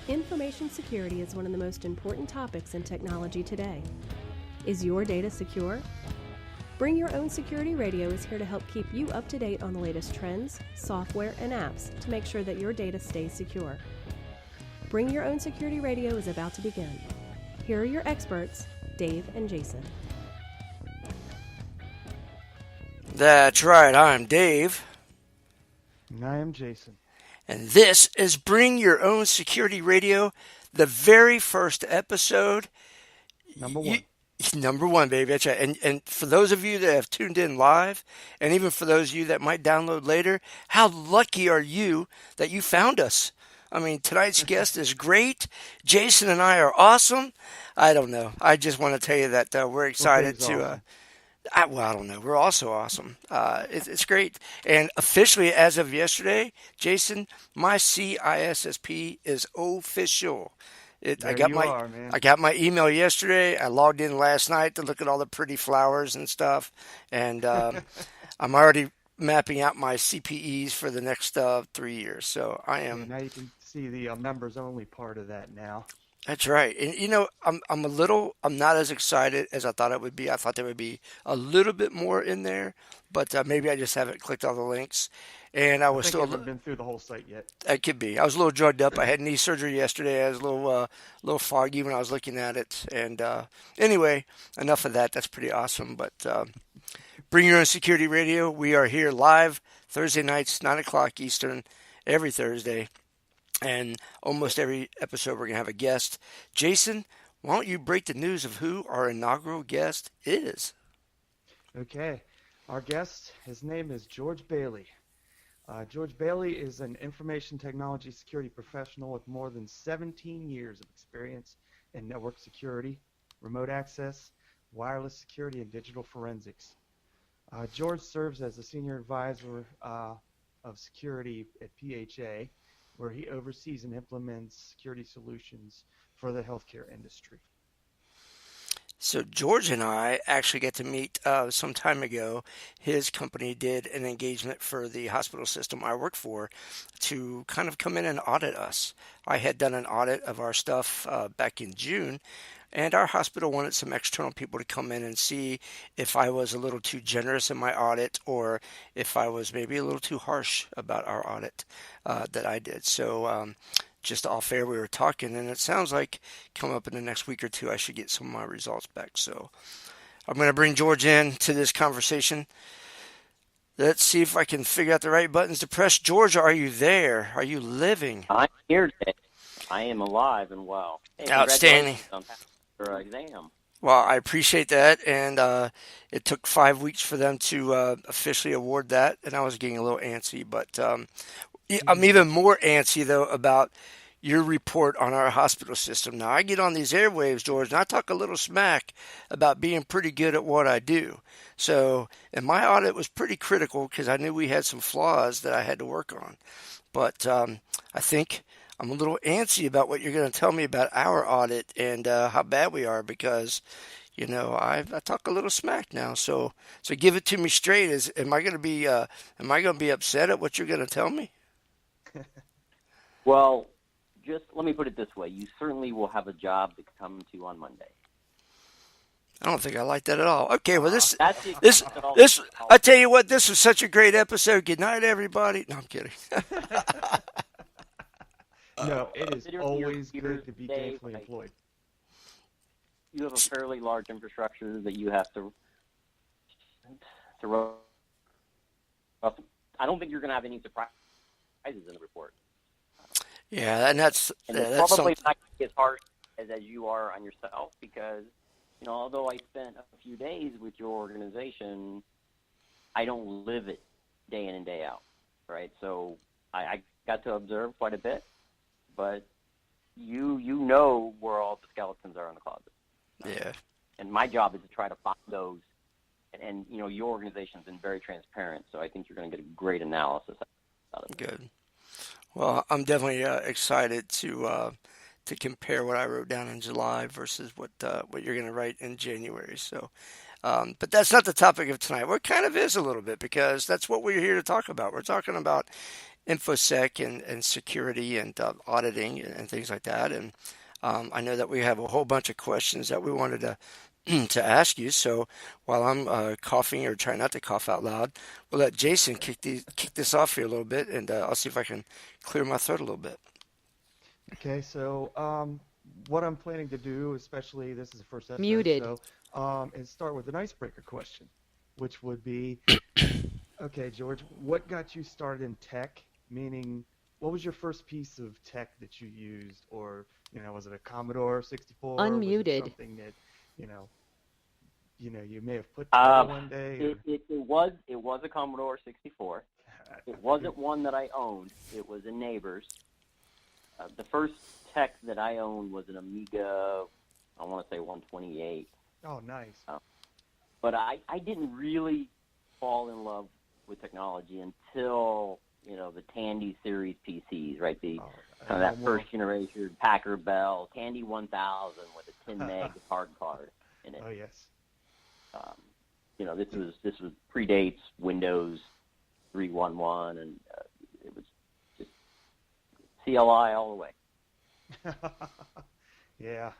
Information security is one of the most important topics in technology today. Is your data secure? Bring Your Own Security Radio is here to help keep you up to date on the latest trends, software, and apps to make sure that your data stays secure. Bring Your Own Security Radio is about to begin. Here are your experts, Dave and Jason. That's right, I'm Dave. And I am Jason. And this is Bring Your Own Security Radio, the very first episode. Number one. Number one, baby. That's right. And for those of you that have tuned in live, and even for those of you that might download later, how lucky are you that you found us? I mean, tonight's guest is great. Jason and I are awesome. I don't know. I just want to tell you that we're excited to... Awesome. I don't know. We're also awesome. It's great. And officially, as of yesterday, Jason, my CISSP is official. I got my email yesterday. I logged in last night to look at all the pretty flowers and stuff. And I'm already mapping out my CPEs for the next 3 years. So I am. Now you can see the members only part of that now. That's right. And, you know, I'm not as excited as I thought it would be. I thought there would be a little bit more in there, but maybe I just haven't clicked all the links. And I haven't been through the whole site yet. It could be. I was a little drugged up. I had knee surgery yesterday. I was a little foggy when I was looking at it. And anyway, enough of that. That's pretty awesome. But Bring Your Own Security Radio. We are here live Thursday nights, 9 o'clock Eastern, every Thursday. And almost every episode we're going to have a guest. Jason, why don't you break the news of who our inaugural guest is? Okay. Our guest, his name is George Bailey. George Bailey is an information technology security professional with more than 17 years of experience in network security, remote access, wireless security, and digital forensics. George serves as a senior advisor of security at PHA, where he oversees and implements security solutions for the healthcare industry. So George and I actually got to meet some time ago. His company did an engagement for the hospital system I work for to kind of come in and audit us. I had done an audit of our stuff back in June, and our hospital wanted some external people to come in and see if I was a little too generous in my audit or if I was maybe a little too harsh about our audit that I did. So just off air, we were talking, and it sounds like coming up in the next week or two, I should get some of my results back. So I'm going to bring George in to this conversation. Let's see if I can figure out the right buttons to press. George, are you there? Are you living? I'm here today. I am alive and well. Hey, outstanding. On your exam. Well, I appreciate that, and it took 5 weeks for them to officially award that, and I was getting a little antsy, but I'm even more antsy, though, about your report on our hospital system. Now, I get on these airwaves, George, and I talk a little smack about being pretty good at what I do. So, and my audit was pretty critical because I knew we had some flaws that I had to work on. But I think I'm a little antsy about what you're going to tell me about our audit and how bad we are because, you know, I talk a little smack now. So give it to me straight. Am I going to be upset at what you're going to tell me? Well, just let me put it this way. You certainly will have a job to come to on Monday. I don't think I like that at all. Okay, well, this I tell you what, this was such a great episode. Good night, everybody. No, I'm kidding. No, it is always good to be gainfully employed. You have a fairly large infrastructure that you have to run. I don't think you're going to have any surprises in the report. Yeah, and that's probably not as hard as you are on yourself because, you know, although I spent a few days with your organization, I don't live it day in and day out, right? So I got to observe quite a bit, but you know where all the skeletons are in the closet. Yeah. And my job is to try to find those, and you know, your organization's been very transparent, so I think you're going to get a great analysis out of it. Good. Well, I'm definitely excited to compare what I wrote down in July versus what you're going to write in January. So, but that's not the topic of tonight. Well, it kind of is a little bit because that's what we're here to talk about. We're talking about InfoSec and security and auditing and things like that. And I know that we have a whole bunch of questions that we wanted to to ask you. So while I'm coughing or trying not to cough out loud, we'll let Jason kick this off here a little bit, and I'll see if I can clear my throat a little bit. Okay, so what I'm planning to do, especially this is the first episode, Muted. so is start with an icebreaker question, which would be, okay, George, what got you started in tech? Meaning, what was your first piece of tech that you used, or was it a Commodore 64? Unmuted. Was it something that you may have put together one day? It was a Commodore 64. It wasn't one that I owned. It was a neighbor's. The first tech that I owned was an Amiga, I want to say 128. Oh, nice. But I didn't really fall in love with technology until the Tandy series PCs, right? That first generation Packard Bell Tandy 1000 with a 10 meg hard card in it. Oh yes. This was predates Windows 3.11, and it was just CLI all the way. Yeah,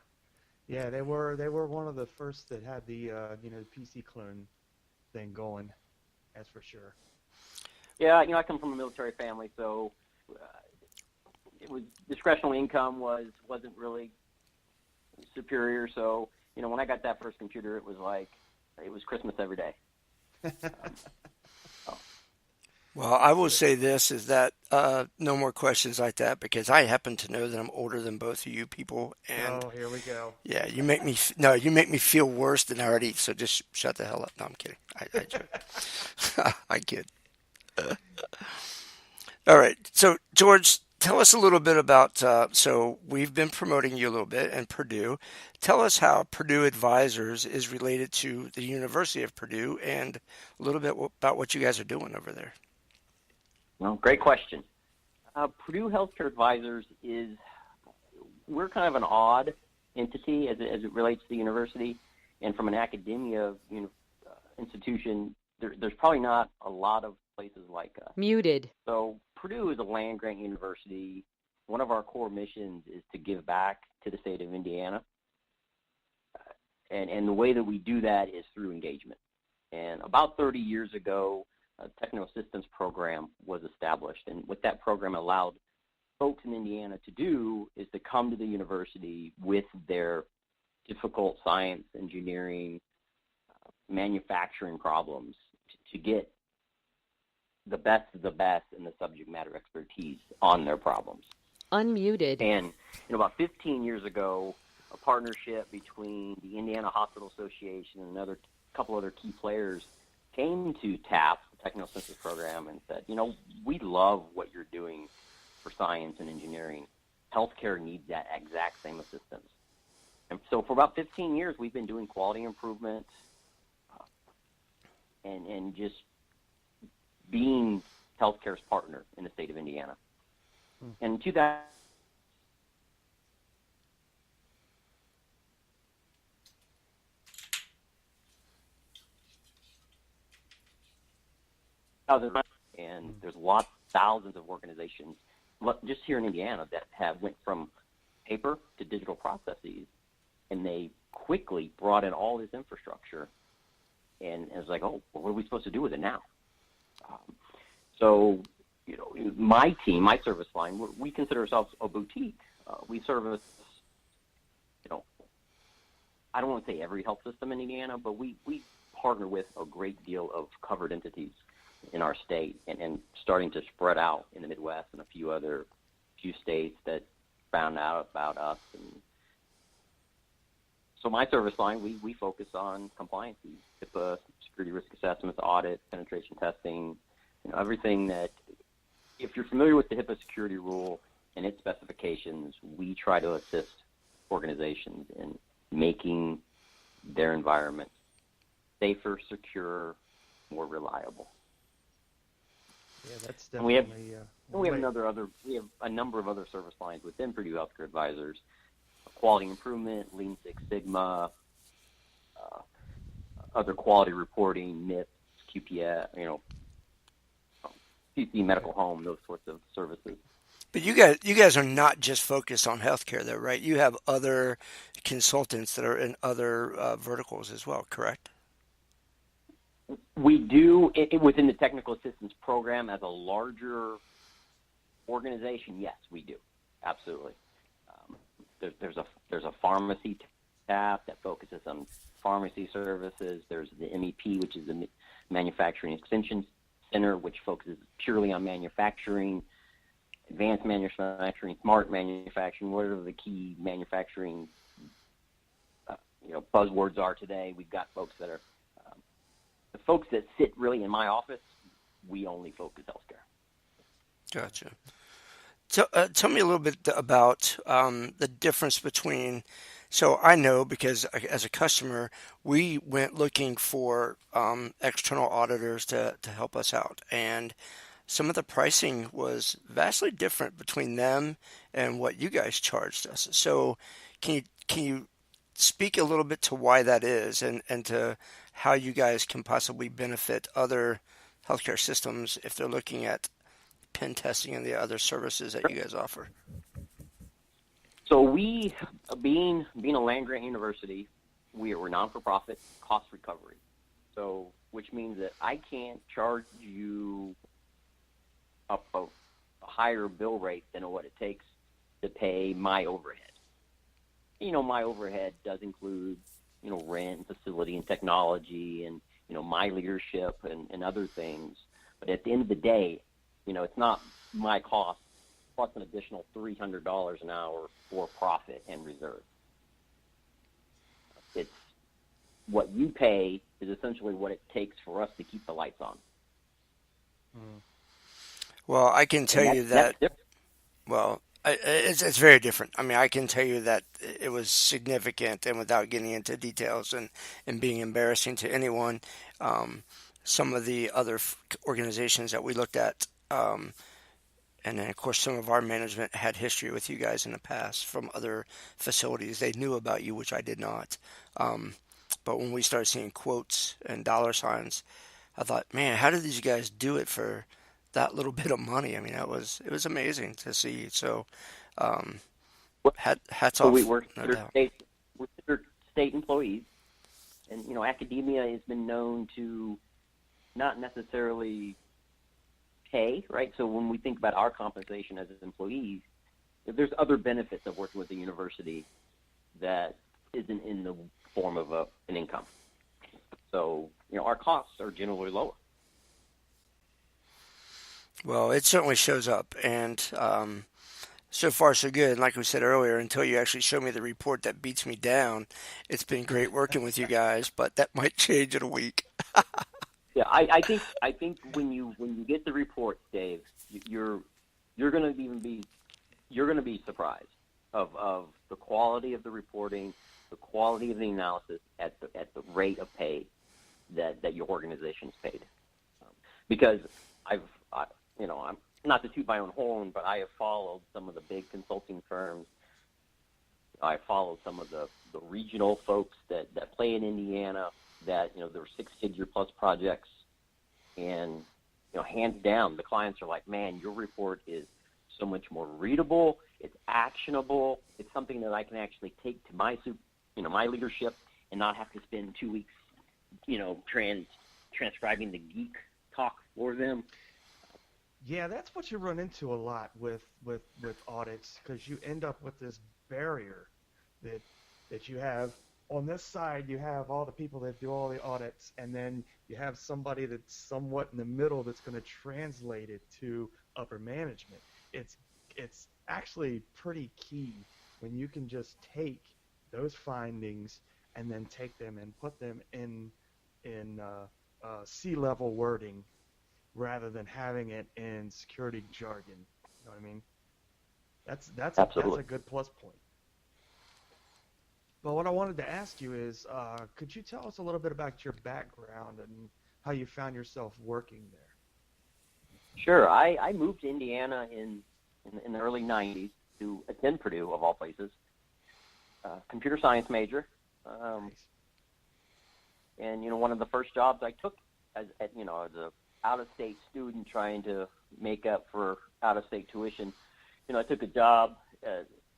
they were one of the first that had the PC clone thing going. That's for sure. Yeah, I come from a military family, so it was discretionary income wasn't really superior. So when I got that first computer, it was like it was Christmas every day. Well, I will say this is that no more questions like that, because I happen to know that I'm older than both of you people, and here we go. Yeah, you make me feel worse than I already. So just shut the hell up. No, I'm kidding. I joke. I kid. All right. So George, tell us a little bit about. So we've been promoting you a little bit, and Purdue. Tell us how Purdue Advisors is related to the University of Purdue, and a little bit about what you guys are doing over there. Well, great question. Purdue Healthcare Advisors we're kind of an odd entity as it relates to the university, and from an academia institution, there's probably not a lot of places like us. Muted. So Purdue is a land-grant university. One of our core missions is to give back to the state of Indiana, and the way that we do that is through engagement. And about 30 years ago, a techno assistance program was established, and what that program allowed folks in Indiana to do is to come to the university with their difficult science, engineering, manufacturing problems to get the best of the best in the subject matter expertise on their problems. Unmuted. And about 15 years ago, a partnership between the Indiana Hospital Association and a couple other key players came to TAP, the Techno Assistance Program, and said, we love what you're doing for science and engineering. Healthcare needs that exact same assistance. And so for about 15 years, we've been doing quality improvement and just being healthcare's partner in the state of Indiana. And in 2000, and there's thousands of organizations just here in Indiana that have went from paper to digital processes, and they quickly brought in all this infrastructure, and it was like, oh, well, what are we supposed to do with it now? So, my team, my service line, we consider ourselves a boutique. We service, I don't want to say every health system in Indiana, but we partner with a great deal of covered entities in our state, and starting to spread out in the Midwest and a few states that found out about us. And so my service line, we focus on compliance, HIPAA, security risk assessments, audit, penetration testing, everything that, if you're familiar with the HIPAA security rule and its specifications, we try to assist organizations in making their environment safer, secure, more reliable. Yeah, that's definitely. And we have a number of other service lines within Purdue Healthcare Advisors: quality improvement, Lean Six Sigma, other quality reporting, MIPS, QPS, CC medical home, those sorts of services. But you guys are not just focused on healthcare, though, right? You have other consultants that are in other verticals as well, correct? We do within the technical assistance program as a larger organization. Yes, we do, absolutely. There's a pharmacy staff that focuses on pharmacy services. There's the MEP, which is the Manufacturing Extension Center, which focuses purely on manufacturing, advanced manufacturing, smart manufacturing, whatever the key manufacturing buzzwords are today. We've got folks that are the folks that sit really in my office. We only focus healthcare. Gotcha. Tell me a little bit about the difference between. So I know because as a customer, we went looking for external auditors to help us out, and some of the pricing was vastly different between them and what you guys charged us. So can you speak a little bit to why that is, and to how you guys can possibly benefit other healthcare systems if they're looking at pen testing and the other services that you guys offer? So we, being a land-grant university, we're non-for-profit cost recovery. So, which means that I can't charge you a higher bill rate than what it takes to pay my overhead. My overhead does include, rent, facility, and technology, and, my leadership and other things. But at the end of the day, it's not my cost plus an additional $300 an hour for profit and reserve. It's what you pay is essentially what it takes for us to keep the lights on. Well, I can tell you that. Well, it's very different. I mean, I can tell you that it was significant, and without getting into details and being embarrassing to anyone, some of the other organizations that we looked at, and then, of course, some of our management had history with you guys in the past from other facilities. They knew about you, which I did not. But when we started seeing quotes and dollar signs, I thought, man, how did these guys do it for that little bit of money? I mean, it was amazing to see. So, hats off. We're state employees, and academia has been known to not necessarily pay, right? So when we think about our compensation as employees, there's other benefits of working with the university that isn't in the form of an income. So, our costs are generally lower. Well, it certainly shows up, and so far so good. And like we said earlier, until you actually show me the report that beats me down, it's been great working with you guys, but that might change in a week. Yeah, I think when you get the report, Dave, you're going to be surprised of the quality of the reporting, the quality of the analysis at the rate of pay that your organization's paid. Because I'm not to toot my own horn, but I have followed some of the big consulting firms. I followed some of the regional folks that play in Indiana. That there were six-figure plus projects, and hands down, the clients are like, man, your report is so much more readable. It's actionable. It's something that I can actually take to my my leadership and not have to spend 2 weeks, transcribing the geek talk for them. Yeah, that's what you run into a lot with audits, because you end up with this barrier that you have. On this side, you have all the people that do all the audits, and then you have somebody that's somewhat in the middle that's going to translate it to upper management. It's actually pretty key when you can just take those findings and then take them and put them in C-level wording rather than having it in security jargon. You know what I mean? That's a good plus point. But what I wanted to ask you is, could you tell us a little bit about your background and how you found yourself working there? Sure. I moved to Indiana in the early 90s to attend Purdue, of all places. Computer science major. Nice. And, one of the first jobs I took as an out-of-state student trying to make up for out-of-state tuition, I took a job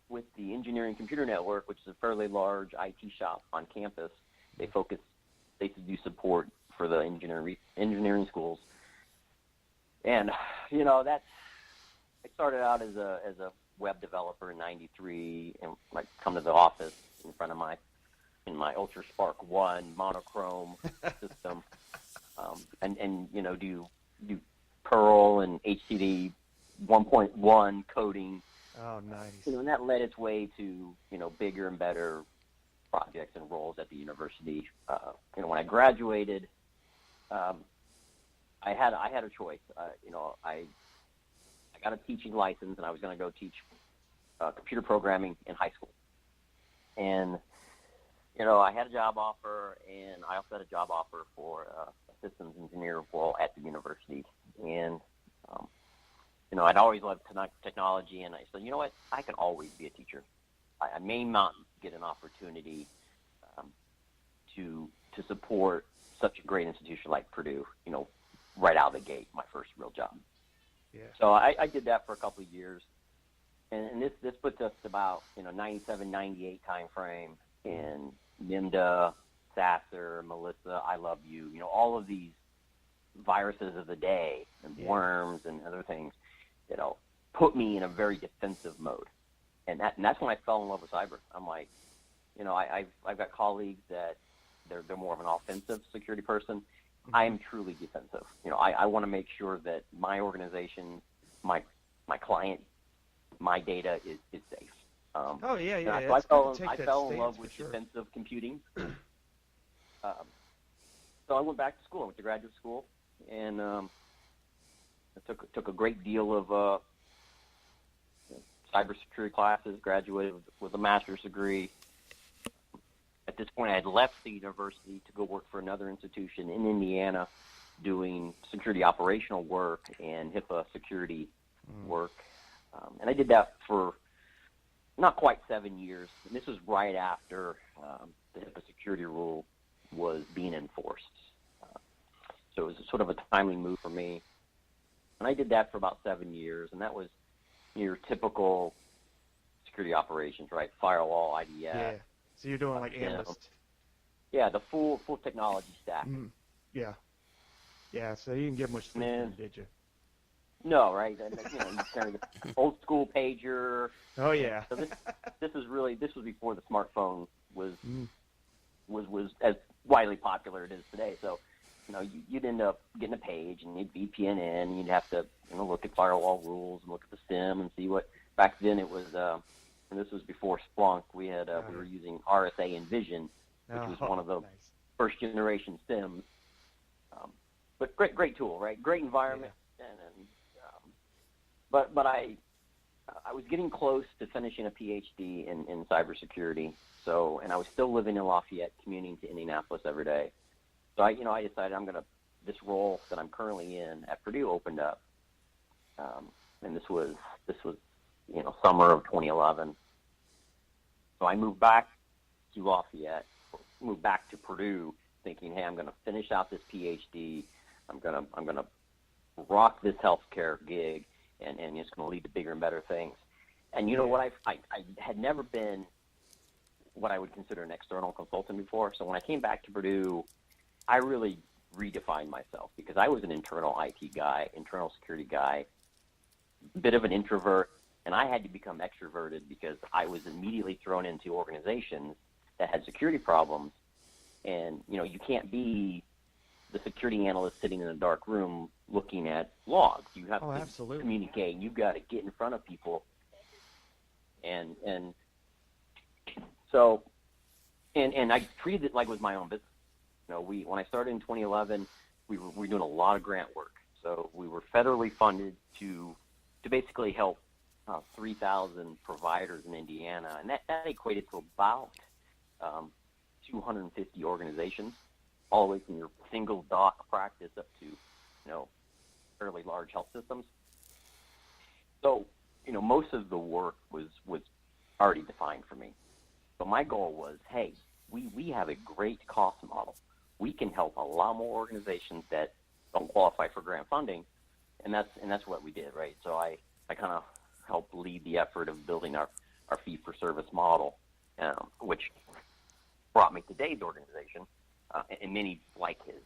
with the Engineering Computer Network, which is a fairly large IT shop on campus. They do support for the engineering schools. And, I started out as a web developer in '93, and I come to the office in front of my Ultra Spark 1 monochrome system, and do Perl and HTTP 1.1 coding. Oh, nice. And that led its way to bigger and better projects and roles at the university. When I graduated, I had a choice. I got a teaching license, and I was going to go teach computer programming in high school. And I had a job offer, and I also had a job offer for a systems engineer role at the university. And I'd always loved technology, and I said, you know what, I can always be a teacher. I may not get an opportunity to support such a great institution like Purdue, right out of the gate, my first real job. Yeah. So I did that for a couple of years, and this puts us about 97, 98 time frame, and NIMDA, Sasser, Melissa, I Love You, all of these viruses of the day and worms and other things, put me in a very defensive mode, and that's when I fell in love with cyber. I'm like, I've got colleagues that they're more of an offensive security person. I am truly defensive. I want to make sure that my organization, my client, my data is safe. So I fell in love with defensive computing. So I went back to school. I went to graduate school, and I took a great deal of cybersecurity classes. Graduated with a master's degree. At this point, I had left the university to go work for another institution in Indiana, doing security operational work and HIPAA security work. And I did that for not quite 7 years. And this was right after the HIPAA security rule was being enforced. So it was sort of a timely move for me. And I did that for about 7 years, and that was your typical security operations, right? Firewall, IDS. Yeah. So you're doing like analyst. Yeah, the full technology stack. Yeah. Yeah, so you didn't get much sleep, did you? No, right? You carry the old school pager. Oh yeah. So this was before the smartphone was as widely popular as it is today. So you'd end up getting a page, and you'd VPN in, and you'd have to look at firewall rules and look at the SIM and see what. Back then it was, and this was before Splunk. We had we were using RSA Envision, which was one of the first generation SIMs. But great tool, right? Great environment, but I was getting close to finishing a PhD in cybersecurity. So, and I was still living in Lafayette, commuting to Indianapolis every day. So I decided this role that I'm currently in at Purdue opened up, and this was summer of 2011. So I moved back to Lafayette, moved back to Purdue, thinking, hey, I'm going to finish out this PhD. I'm gonna rock this healthcare gig, and it's going to lead to bigger and better things. And what I had never been what I would consider an external consultant before. So when I came back to Purdue, I really redefined myself, because I was an internal IT guy, internal security guy, bit of an introvert, and I had to become extroverted because I was immediately thrown into organizations that had security problems. And, you can't be the security analyst sitting in a dark room looking at logs. You have to communicate. You've got to get in front of people. And so, and I treated it like it was my own business. When I started in 2011, we were doing a lot of grant work. So we were federally funded to basically help 3,000 providers in Indiana, and that equated to about 250 organizations, all the way from your single doc practice up to fairly large health systems. So most of the work was already defined for me. So my goal was, hey, we have a great cost model. We can help a lot more organizations that don't qualify for grant funding, and that's what we did, right? So I kind of helped lead the effort of building our fee-for-service model, which brought me to Dave's organization and many like his.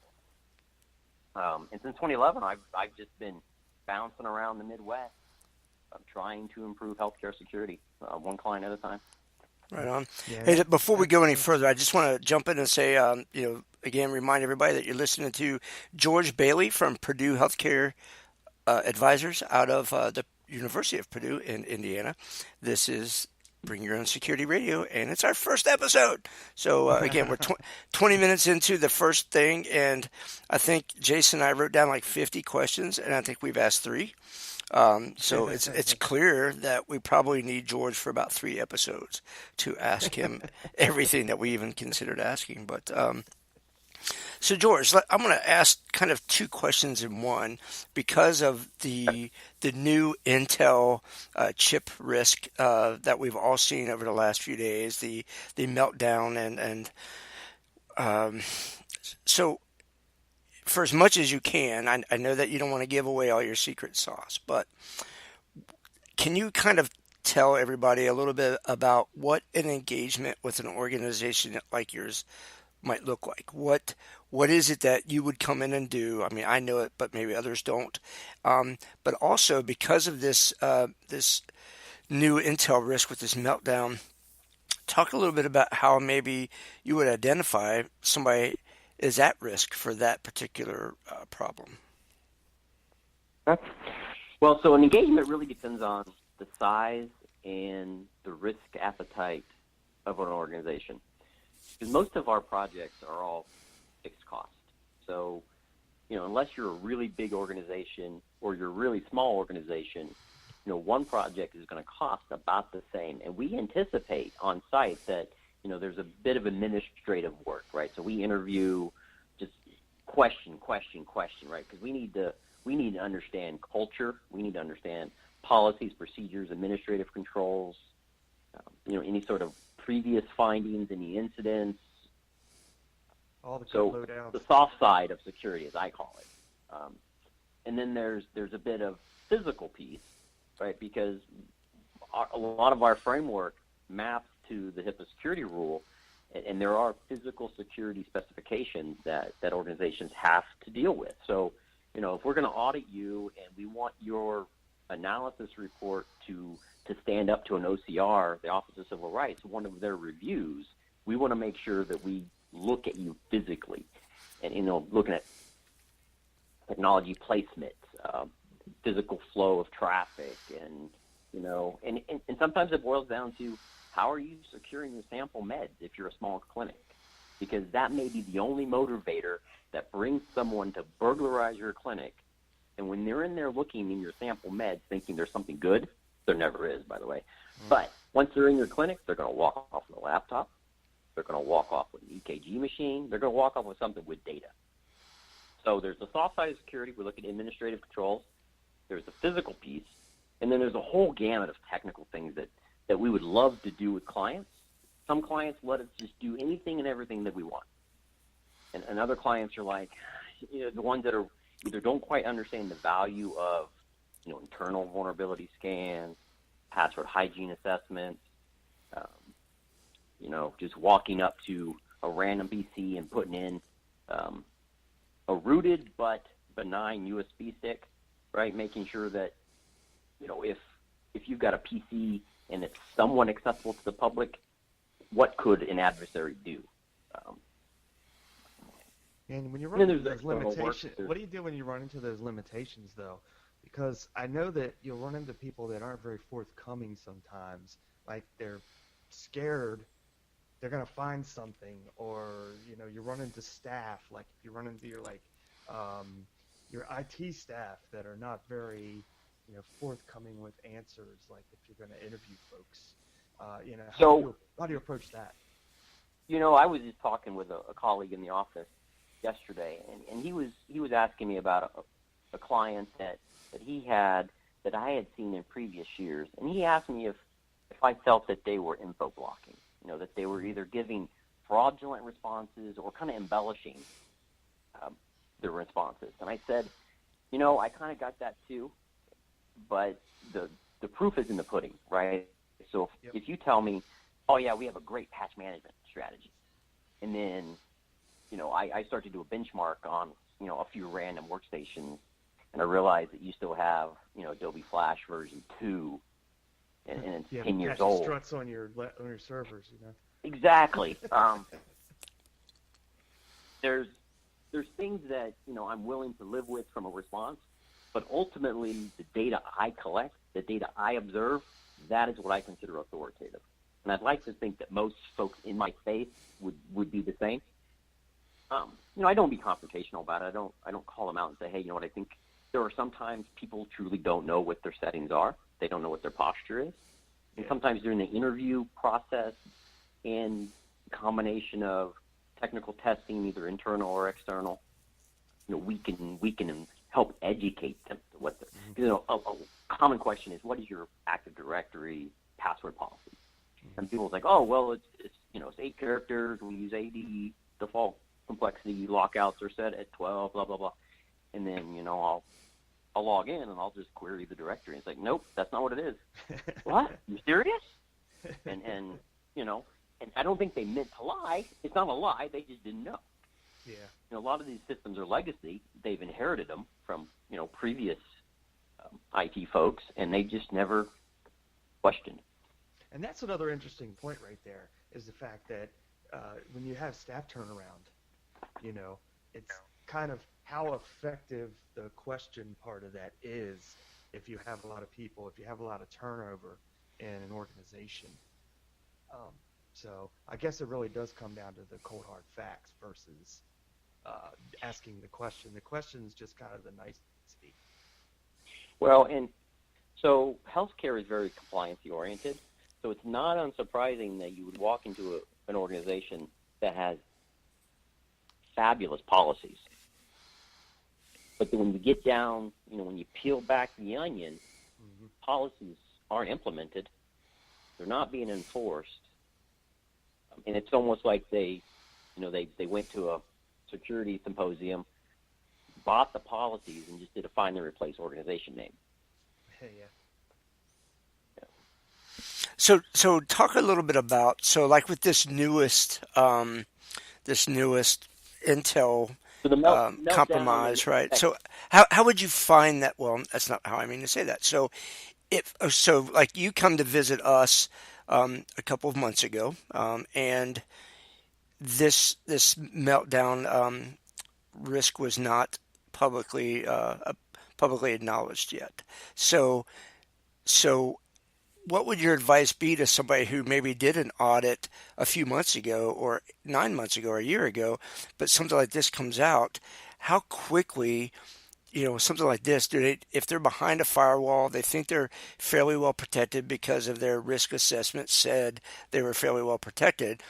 And since 2011, I've just been bouncing around the Midwest, trying to improve healthcare security, one client at a time. Right on. Yeah. Hey, before we go any further, I just want to jump in and say, again, remind everybody that you're listening to George Bailey from Purdue Healthcare Advisors out of the University of Purdue in Indiana. This is Bring Your Own Security Radio, and it's our first episode. So, again, we're 20 minutes into the first thing, and I think Jason and I wrote down like 50 questions, and I think we've asked 3. So it's clear that we probably need George for about 3 episodes to ask him everything that we even considered asking. But so George, I'm going to ask kind of 2 questions in one because of the new Intel chip risk that we've all seen over the last few days, the meltdown, and so. For as much as you can, I know that you don't want to give away all your secret sauce, but can you kind of tell everybody a little bit about what an engagement with an organization like yours might look like? What is it that you would come in and do? I mean, I know it, but maybe others don't. But also because of this this new Intel risk with this meltdown, talk a little bit about how maybe you would identify somebody is at risk for that particular problem. Well, so an engagement really depends on the size and the risk appetite of an organization. Because most of our projects are all fixed cost. So, unless you're a really big organization or you're a really small organization, one project is going to cost about the same. And we anticipate on site that there's a bit of administrative work, right? So we interview just question, right? Because we need to understand culture. We need to understand policies, procedures, administrative controls, any sort of previous findings, any incidents. All the so lowdowns. The soft side of security, as I call it. And then there's a bit of physical piece, right? Because a lot of our framework maps to the HIPAA security rule, and there are physical security specifications that organizations have to deal with. So, if we're going to audit you and we want your analysis report to stand up to an OCR, the Office of Civil Rights, one of their reviews, we want to make sure that we look at you physically and, looking at technology placement, physical flow of traffic, and sometimes it boils down to how are you securing your sample meds if you're a small clinic? Because that may be the only motivator that brings someone to burglarize your clinic. And when they're in there looking in your sample meds thinking there's something good, there never is, by the way. But once they're in your clinic, they're going to walk off with a laptop. They're going to walk off with an EKG machine. They're going to walk off with something with data. So there's the soft side of security. We look at administrative controls. There's the physical piece. And then there's a whole gamut of technical things that we would love to do with clients. Some clients let us just do anything and everything that we want. And other clients are like, the ones that are either don't quite understand the value of, internal vulnerability scans, password hygiene assessments, just walking up to a random PC and putting in a rooted but benign USB stick, right? Making sure that, if you've got a PC and it's somewhat accessible to the public, what could an adversary do? And when you run into those limitations, what do you do when you run into those limitations, though? Because I know that you'll run into people that aren't very forthcoming sometimes. Like they're scared they're going to find something, or, you run into staff, like if you run into your IT staff that are not very, forthcoming with answers, like if you're going to interview folks. How do you approach that? I was just talking with a colleague in the office yesterday, and he was asking me about a client that he had that I had seen in previous years, and he asked me if I felt that they were info blocking, that they were either giving fraudulent responses or kind of embellishing. the responses. And I said, I kind of got that too, but the proof is in the pudding, right? So if you tell me, oh yeah, we have a great patch management strategy, and then, I start to do a benchmark on, a few random workstations, and I realize that you still have, Adobe Flash version 2, and it's 10 years old. Struts on your servers, Exactly. There's things that, I'm willing to live with from a response, but ultimately the data I collect, the data I observe, that is what I consider authoritative. And I'd like to think that most folks in my space would be the same. I don't be confrontational about it. I don't call them out and say, hey, what I think. There are sometimes people truly don't know what their settings are. They don't know what their posture is. And sometimes during the interview process and combination of technical testing, either internal or external, we can help educate them to what they're. A common question is, what is your Active Directory password policy? And people's like, oh, well, it's 8 characters. We use AD default complexity. Lockouts are set at 12. Blah blah blah. And then I'll log in and I'll just query the directory. It's like, nope, that's not what it is. What? You serious? And and I don't think they meant to lie. It's not a lie. They just didn't know. Yeah. A lot of these systems are legacy. They've inherited them from previous IT folks, and they just never questioned. And that's another interesting point right there, is the fact that when you have staff turnaround, it's kind of how effective the question part of that is if you have a lot of people, if you have a lot of turnover in an organization. So I guess it really does come down to the cold hard facts versus asking the question. The question is just kind of the nicety. Well, and so healthcare is very compliance oriented. So it's not unsurprising that you would walk into an organization that has fabulous policies. But then when you get down, when you peel back the onion, policies aren't implemented. They're not being enforced. And it's almost like they went to a security symposium, bought the policies, and just did a find and replace organization name. Yeah. So talk a little bit about, like with this newest Intel compromise, right? So how would you find that? Well, that's not how I mean to say that. So like you come to visit us a couple of months ago, and this meltdown risk was not publicly acknowledged yet. So what would your advice be to somebody who maybe did an audit a few months ago or 9 months ago or a year ago, but something like this comes out? How quickly, something like this, if they're behind a firewall, they think they're fairly well protected because of their risk assessment said they were fairly well protected.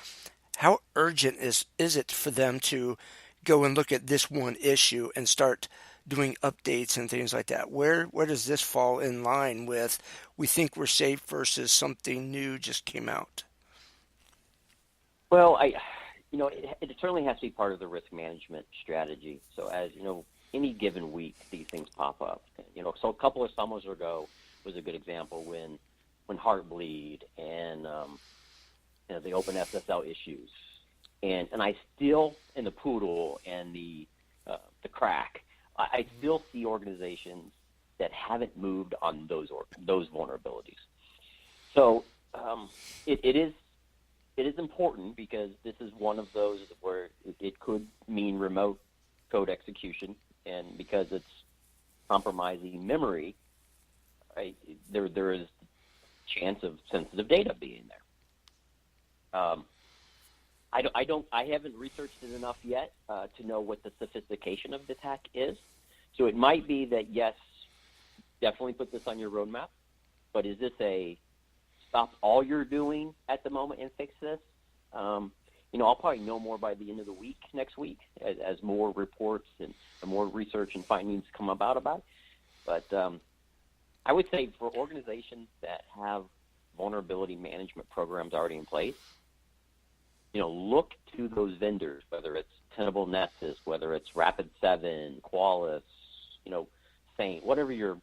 How urgent is it for them to go and look at this one issue and start doing updates and things like that? Where does this fall in line with we think we're safe versus something new just came out? Well, it certainly has to be part of the risk management strategy. So as any given week, these things pop up. So a couple of summers ago was a good example when Heartbleed and the OpenSSL issues, and I still in the Poodle and the crack. I still see organizations that haven't moved on those vulnerabilities. So it is important because this is one of those where it could mean remote code execution, and because it's compromising memory, right, there is chance of sensitive data being there. I haven't researched it enough yet to know what the sophistication of the attack is. So it might be that, yes, definitely put this on your roadmap, but is this a stop all you're doing at the moment and fix this? I'll probably know more by the end of the week, next week, as more reports and more research and findings come about it. But I would say for organizations that have vulnerability management programs already in place, look to those vendors, whether it's Tenable Nessus, whether it's Rapid7, Qualys, Saint, whatever your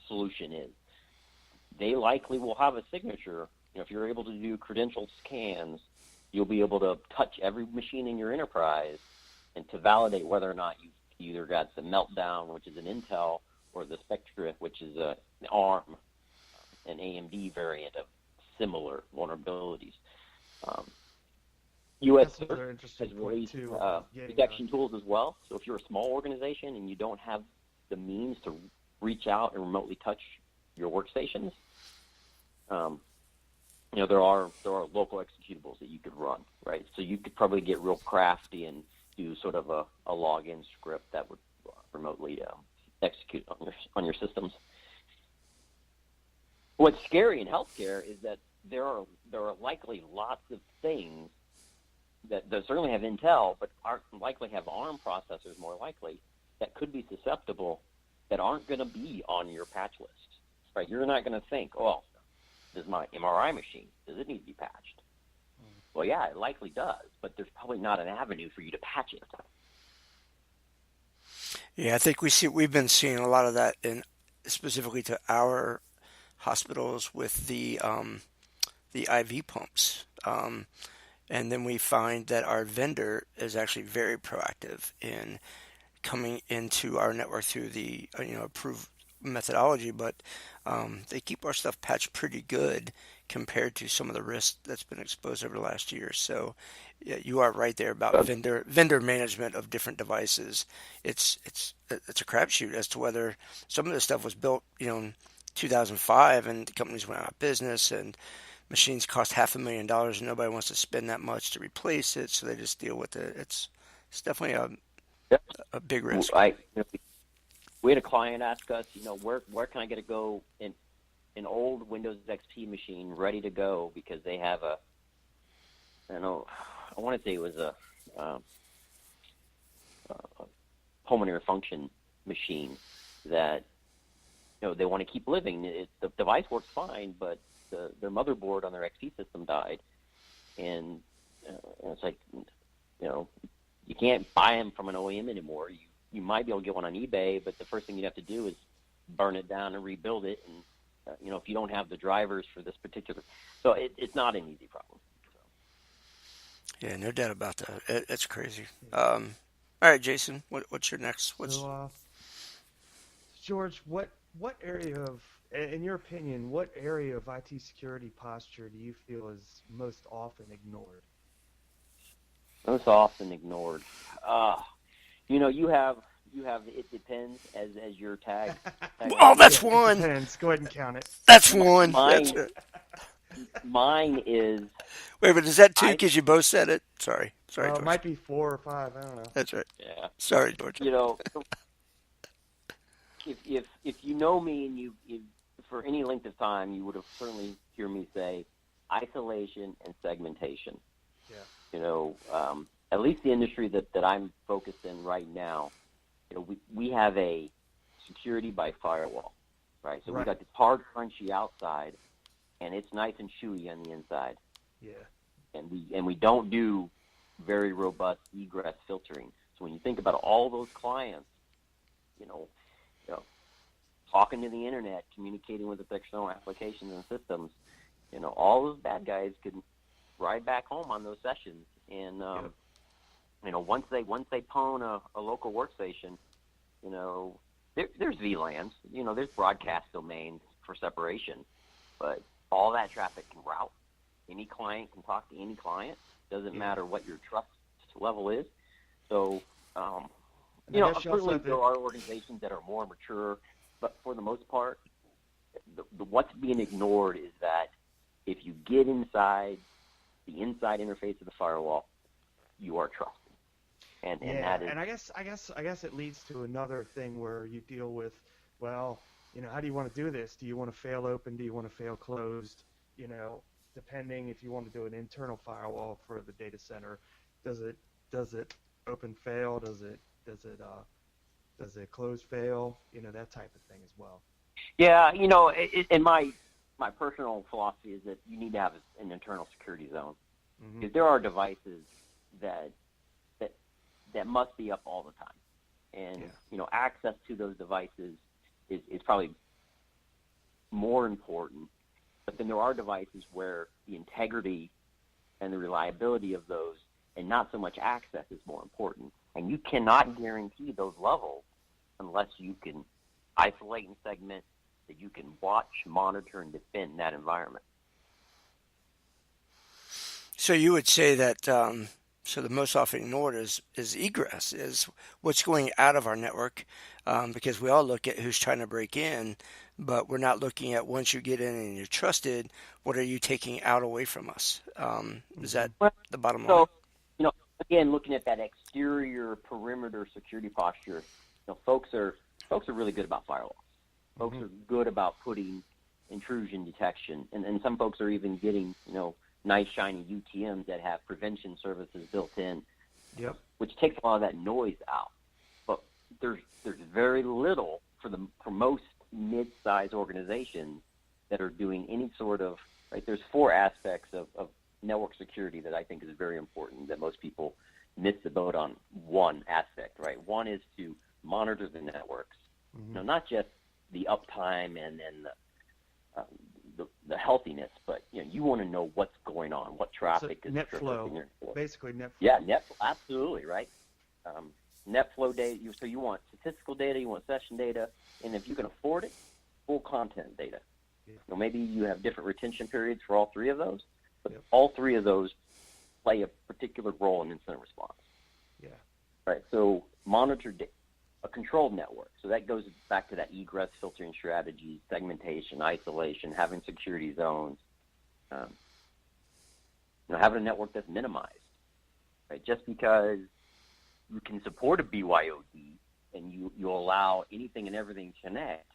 solution is. They likely will have a signature. If you're able to do credential scans, you'll be able to touch every machine in your enterprise and to validate whether or not you've either got the Meltdown, which is an Intel, or the Spectre, which is an ARM, an AMD variant of similar vulnerabilities. U.S. has released detection tools as well. So if you're a small organization and you don't have the means to reach out and remotely touch your workstations, there are local executables that you could run, right? So you could probably get real crafty and do sort of a login script that would remotely execute on your systems. What's scary in healthcare is that there are likely lots of things that certainly have Intel, but aren't likely have ARM processors more likely that could be susceptible that aren't going to be on your patch list, right? You're not going to think, oh, does my MRI machine, does it need to be patched? Well, yeah, it likely does, but there's probably not an avenue for you to patch it. Yeah, I think we've been seeing a lot of that specifically to our hospitals with the IV pumps. And then we find that our vendor is actually very proactive in coming into our network through the approved methodology, but they keep our stuff patched pretty good compared to some of the risk that's been exposed over the last year. So yeah, you are right there about vendor management of different devices. It's a crapshoot as to whether some of this stuff was built in 2005 and the companies went out of business and machines cost $500,000 and nobody wants to spend that much to replace it, so they just deal with it. It's definitely a big risk. We had a client ask us, where can I get to go in an old Windows XP machine ready to go because they have I want to say it was a pulmonary function machine that they want to keep living. The device works fine, but their motherboard on their XP system died, and it's like you can't buy them from an OEM anymore. You might be able to get one on eBay, but the first thing you'd have to do is burn it down and rebuild it. And if you don't have the drivers for this particular, so it's not an easy problem. So. Yeah, no doubt about that. It's crazy. All right, Jason, what's your next? George, what area of, in your opinion, what area of IT security posture do you feel is most often ignored? Most often ignored. You have it depends as your tag. Oh, that's one. It depends. Go ahead and count it. That's one. Mine is. Wait, but is that two? Because you both said it. Sorry. It might be 4 or 5. I don't know. That's right. Yeah. Sorry, George. If you know me and you for any length of time, you would have certainly hear me say isolation and segmentation. Yeah. At least the industry that I'm focused in right now, we have a security by firewall, right? So we've got this hard, crunchy outside, and it's nice and chewy on the inside. Yeah. And we don't do very robust egress filtering. So when you think about all those clients, talking to the internet, communicating with its external applications and systems, all those bad guys could ride back home on those sessions. And once they pwn a local workstation, there's VLANs, there's broadcast domains for separation, but all that traffic can route. Any client can talk to any client. Doesn't matter what your trust level is. So, certainly there are organizations that are more mature, but for the most part, what's being ignored is that if you get inside the inside interface of the firewall, you are trusted. And that is. And I guess it leads to another thing where you deal with, how do you want to do this? Do you want to fail open? Do you want to fail closed? Depending if you want to do an internal firewall for the data center, does it open fail? Does it close fail? That type of thing as well. Yeah, in my my personal philosophy is that you need to have an internal security zone. Mm-hmm. Because there are devices that must be up all the time. And, access to those devices is probably more important. But then there are devices where the integrity and the reliability of those and not so much access is more important. And you cannot guarantee those levels unless you can isolate and segment, that you can watch, monitor, and defend that environment. So you would say that so the most often ignored is egress, is what's going out of our network, because we all look at who's trying to break in, but we're not looking at once you get in and you're trusted, what are you taking out away from us? Is that the bottom line? So, again, looking at that exterior perimeter security posture, folks are really good about firewalls. Folks are good about putting intrusion detection, and some folks are even getting, nice shiny UTMs that have prevention services built in, which takes a lot of that noise out. But there's very little for most mid-sized organizations that are doing any sort of, right, there's 4 aspects of network security that I think is very important that most people miss the boat on one aspect, right? One is to monitor the networks, not just the uptime and the healthiness, but you want to know what's going on, what traffic is net flow, basically net flow. Yeah, absolutely, right. Net flow data. So you want statistical data, you want session data, and if you can afford it, full content data. Yeah. Maybe you have different retention periods for all 3 of those, but all 3 of those play a particular role in incident response. Yeah. Right. So monitor a controlled network. So that goes back to that egress filtering strategy, segmentation, isolation, having security zones, having a network that's minimized. Right? Just because you can support a BYOD and you allow anything and everything to connect,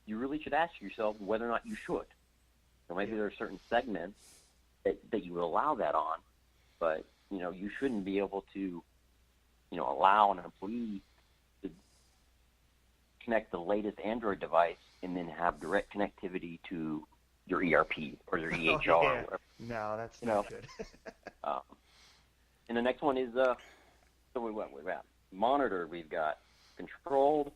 you really should ask yourself whether or not you should. So maybe there are certain segments that you would allow that on, but you shouldn't be able to allow an employee to connect the latest Android device and then have direct connectivity to your ERP or your EHR. Or whatever. No, that's not good. And the next one is so we've got monitor, we've got controlled,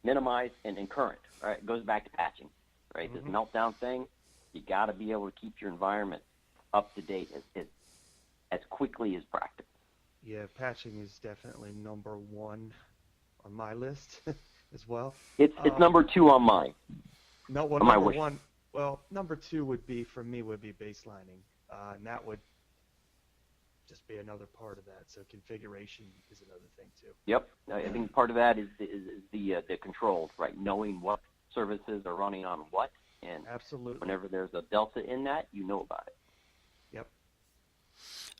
minimized, and current. Right, it goes back to patching. Right, this meltdown thing, you got to be able to keep your environment up to date as quickly as practical. Yeah, patching is definitely number 1 on my list as well. It's number 2 on mine. No, well, number 1. Well, number 2 would be baselining, and that would just be another part of that. So configuration is another thing too. Yep, I think part of that is the controls, right? Knowing what services are running on what, and absolutely, whenever there's a delta in that, you know about it. Yep.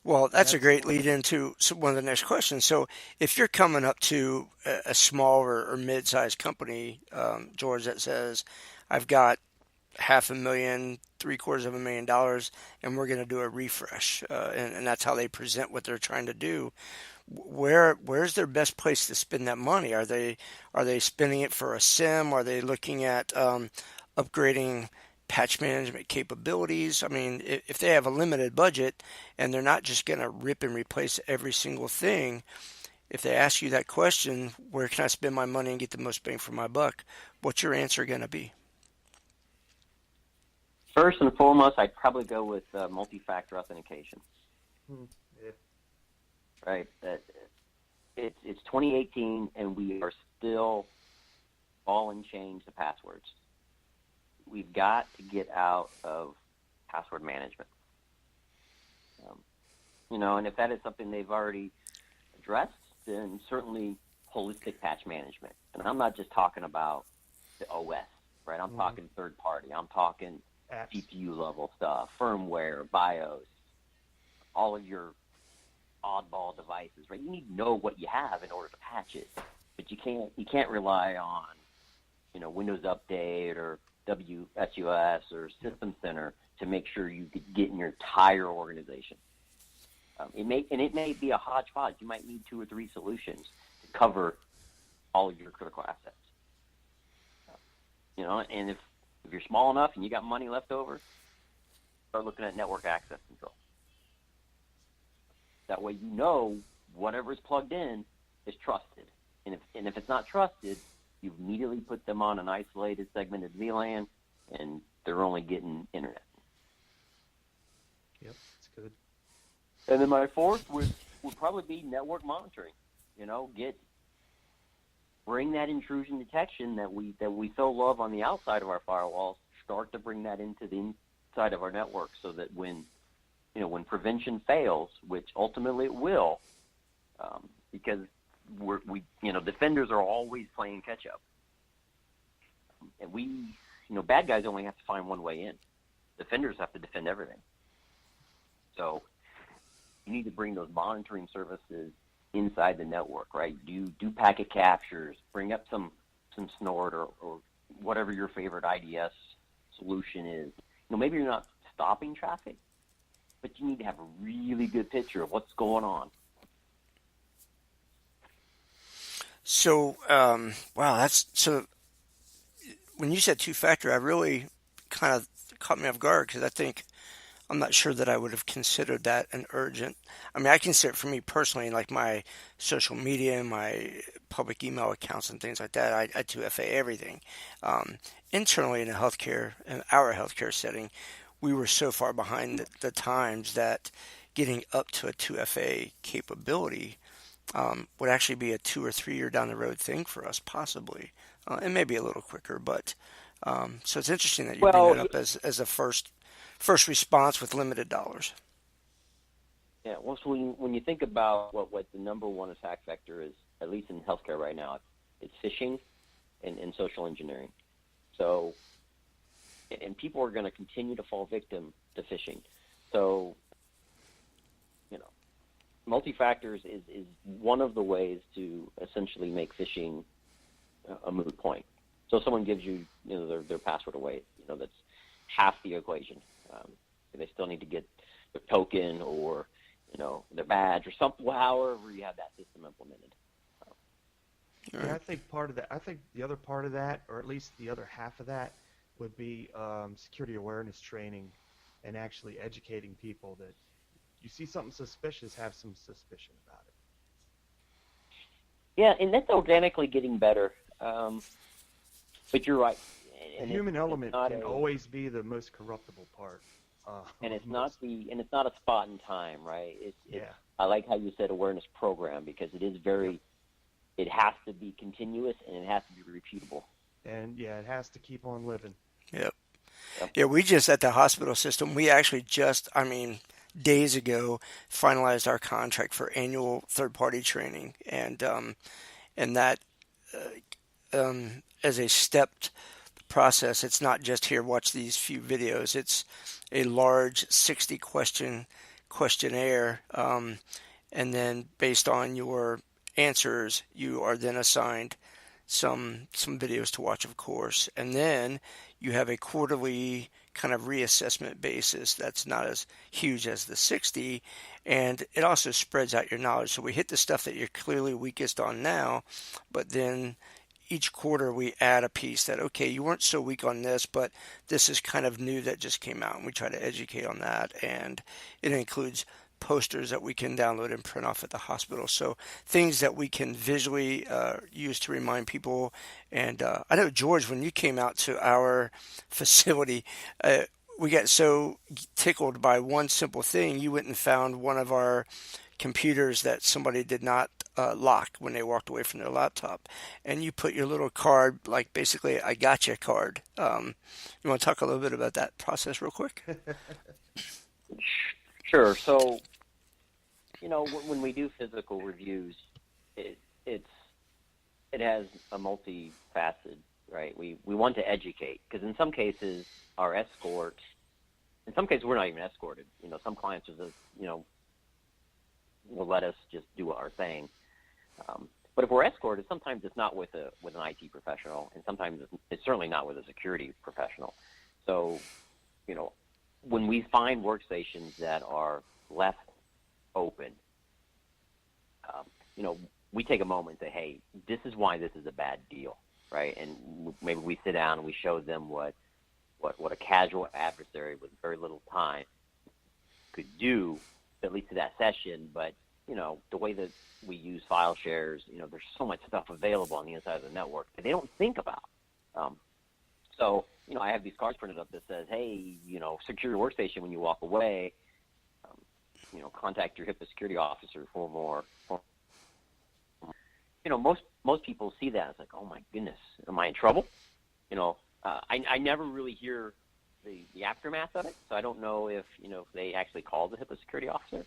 Well, that's a great lead into one of the next questions. So if you're coming up to a small or mid-sized company, George, that says, I've got $500,000, $750,000, and we're going to do a refresh, and that's how they present what they're trying to do. Where's their best place to spend that money? Are they spending it for a SIM? Are they looking at upgrading patch management capabilities? I mean, if they have a limited budget and they're not just going to rip and replace every single thing, if they ask you that question, where can I spend my money and get the most bang for my buck? What's your answer going to be? First and foremost, I'd probably go with multi-factor authentication. Yeah. Right. It's 2018, and we are still ball and chain to passwords. We've got to get out of password management. And if that is something they've already addressed, then certainly holistic patch management. And I'm not just talking about the OS, right? I'm talking third party. I'm talking apps, CPU level stuff, firmware, BIOS, all of your oddball devices, right? You need to know what you have in order to patch it, but you can't rely on, Windows Update or WSUS or System Center to make sure you get in your entire organization. It may be a hodgepodge. You might need 2 or 3 solutions to cover all of your critical assets. And If you're small enough and you got money left over, start looking at network access control. That way you know whatever's plugged in is trusted. And if it's not trusted, you immediately put them on an isolated segmented VLAN, and they're only getting internet. Yep, that's good. And then my fourth would probably be network monitoring. Bring that intrusion detection that we so love on the outside of our firewalls, start to bring that into the inside of our network, so that when prevention fails, which ultimately it will, because defenders are always playing catch up, and bad guys only have to find one way in. Defenders have to defend everything. So you need to bring those monitoring services inside the network, right? Do packet captures, bring up some snort or whatever your favorite IDS solution is. Maybe you're not stopping traffic, but you need to have a really good picture of what's going on. So, so when you said two-factor, I really kind of caught me off guard, because I'm not sure that I would have considered that an urgent. I mean, I consider it, for me personally, like my social media and my public email accounts and things like that, I 2FA everything. Internally in our healthcare setting, we were so far behind the times that getting up to a 2FA capability would actually be a 2 or 3 year down the road thing for us, possibly, and maybe a little quicker. But so it's interesting that you bring that up as a first response with limited dollars. Yeah. Well, so when you think about what the number one attack vector is, at least in healthcare right now, it's phishing and social engineering. So, and people are going to continue to fall victim to phishing. So, multi-factors is one of the ways to essentially make phishing a moot point. So someone gives you, their password away, that's half the equation. They still need to get their token or, their badge or something, however you have that system implemented. Yeah, I think the other part of that, or at least the other half of that, would be security awareness training and actually educating people that you see something suspicious, have some suspicion about it. Yeah, and that's organically getting better. But you're right. The human element can always be the most corruptible part. And it's not a spot in time, right? Yeah. I like how you said awareness program, because it is very. It has to be continuous and it has to be repeatable. And it has to keep on living. Yep. Yeah, we just at the hospital system, we actually days ago finalized our contract for annual third-party training, and that as a stepped process. It's not just here, watch these few videos. It's a large 60-question questionnaire, and then based on your answers, you are then assigned some videos to watch, of course, and then you have a quarterly kind of reassessment basis that's not as huge as the 60, and it also spreads out your knowledge. So we hit the stuff that you're clearly weakest on now, but then each quarter we add a piece that, okay, you weren't so weak on this, but this is kind of new that just came out, and we try to educate on that. And it includes posters that we can download and print off at the hospital. So things that we can visually use to remind people. And I know, George, when you came out to our facility, we got so tickled by one simple thing. You went and found one of our computers that somebody did not lock when they walked away from their laptop, and you put your little card, like basically I gotcha card. You want to talk a little bit about that process real quick? Sure. So, when we do physical reviews, it has a multifaceted, right? We want to educate, because in some cases our escort, in some cases we're not even escorted. Some clients are just, will let us just do our thing. But if we're escorted, sometimes it's not with an IT professional, and sometimes it's certainly not with a security professional. So, when we find workstations that are left open, we take a moment and say, hey, this is why this is a bad deal, right? And maybe we sit down and we show them what what a casual adversary with very little time could do, at least to that session. But, the way that we use file shares, there's so much stuff available on the inside of the network that they don't think about. So, I have these cards printed up that says, hey, secure your workstation when you walk away. Contact your HIPAA security officer for more. Most people see that. It's like, oh, my goodness, am I in trouble? I never really hear the aftermath of it, so I don't know if they actually call the HIPAA security officer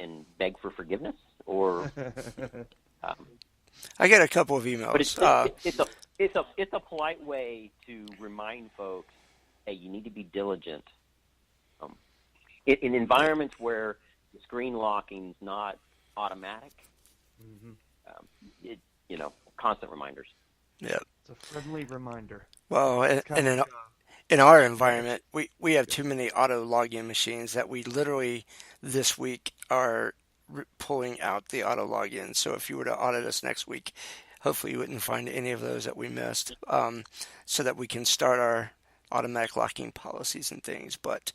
and beg for forgiveness, or I get a couple of emails. But it's a polite way to remind folks, hey, you need to be diligent. In environments where the screen locking is not automatic, constant reminders. Yeah, it's a friendly reminder. Well, and in our environment, we have too many auto login machines that we literally this week are pulling out the auto login. So if you were to audit us next week, hopefully you wouldn't find any of those that we missed, so that we can start our automatic locking policies and things. But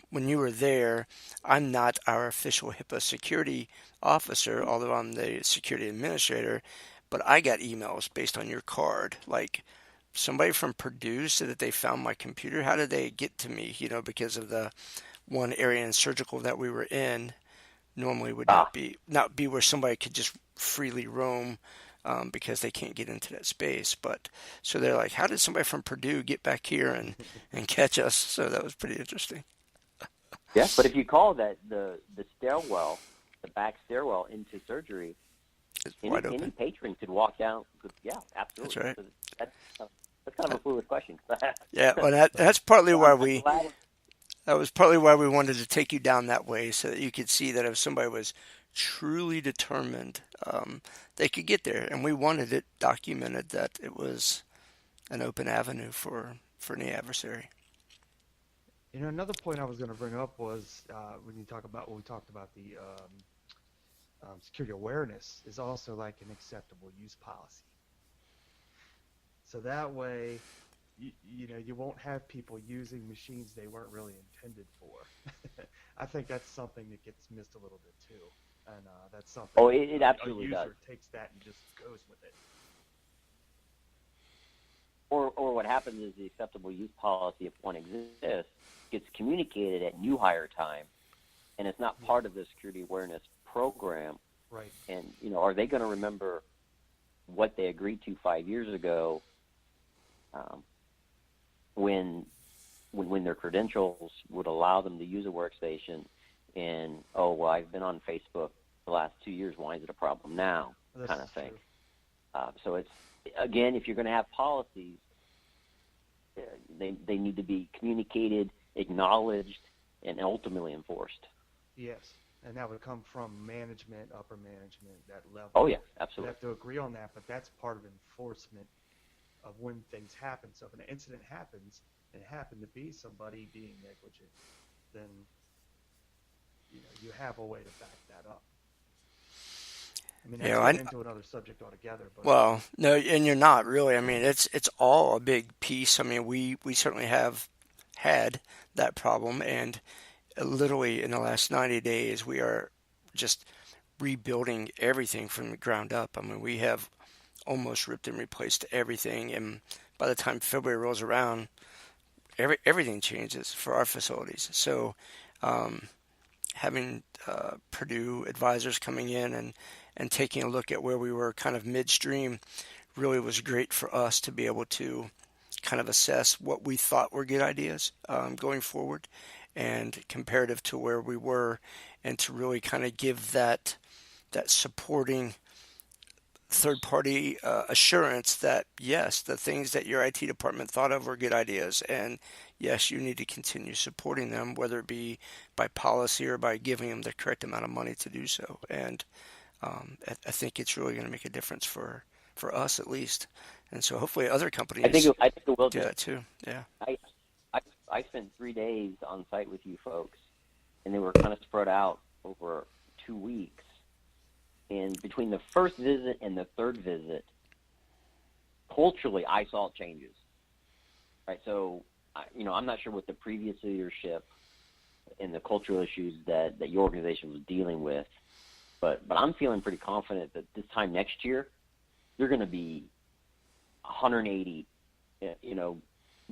when you were there, I'm not our official HIPAA security officer, although I'm the security administrator, but I got emails based on your card, like somebody from Purdue said that they found my computer. How did they get to me? Because of the one area in surgical that we were in, normally would not be where somebody could just freely roam, because they can't get into that space. But so they're like, how did somebody from Purdue get back here and catch us? So that was pretty interesting. Yeah, but if you call that the stairwell, the back stairwell into surgery, any patron could walk down. Yeah, absolutely. That's right. So that's kind of a foolish question. Yeah, well, that's partly why that was partly why we wanted to take you down that way, so that you could see that if somebody was truly determined, they could get there. And we wanted it documented that it was an open avenue for any adversary. Another point I was going to bring up was when we talked about the security awareness is also like an acceptable use policy. So that way, you won't have people using machines they weren't really intended for. I think that's something that gets missed a little bit too, and that's something. Oh, it absolutely does. A user takes that and just goes with it. Or what happens is the acceptable use policy, if one exists, gets communicated at new hire time, and it's not part of the security awareness program. Right. And are they going to remember what they agreed to 5 years ago? When their credentials would allow them to use a workstation, and I've been on Facebook the last 2 years. Why is it a problem now? Kind of thing. So it's, again, if you're going to have policies, they need to be communicated, acknowledged, and ultimately enforced. Yes, and that would come from management, upper management, that level. Oh yeah, absolutely. You have to agree on that, but that's part of enforcement of when things happen. So if an incident happens and it happened to be somebody being negligent, then you have a way to back that up. I mean, that's into another subject altogether. But well, no, and you're not really. I mean, it's all a big piece. I mean, we certainly have had that problem, and literally in the last 90 days, we are just rebuilding everything from the ground up. I mean, we have almost ripped and replaced everything, and by the time February rolls around, everything changes for our facilities. So having Purdue advisors coming in and taking a look at where we were kind of midstream really was great for us to be able to kind of assess what we thought were good ideas going forward and comparative to where we were, and to really kind of give that supporting third-party assurance that, yes, the things that your IT department thought of were good ideas, and yes, you need to continue supporting them, whether it be by policy or by giving them the correct amount of money to do so. And I think it's really going to make a difference for us, at least. And so hopefully other companies I think it will do that too. Yeah. I spent 3 days on site with you folks, and they were kind of spread out over 2 weeks. And between the first visit and the third visit, culturally, I saw changes. Right, so I'm not sure what the previous leadership and the cultural issues that your organization was dealing with, but I'm feeling pretty confident that this time next year, you're going to be 180,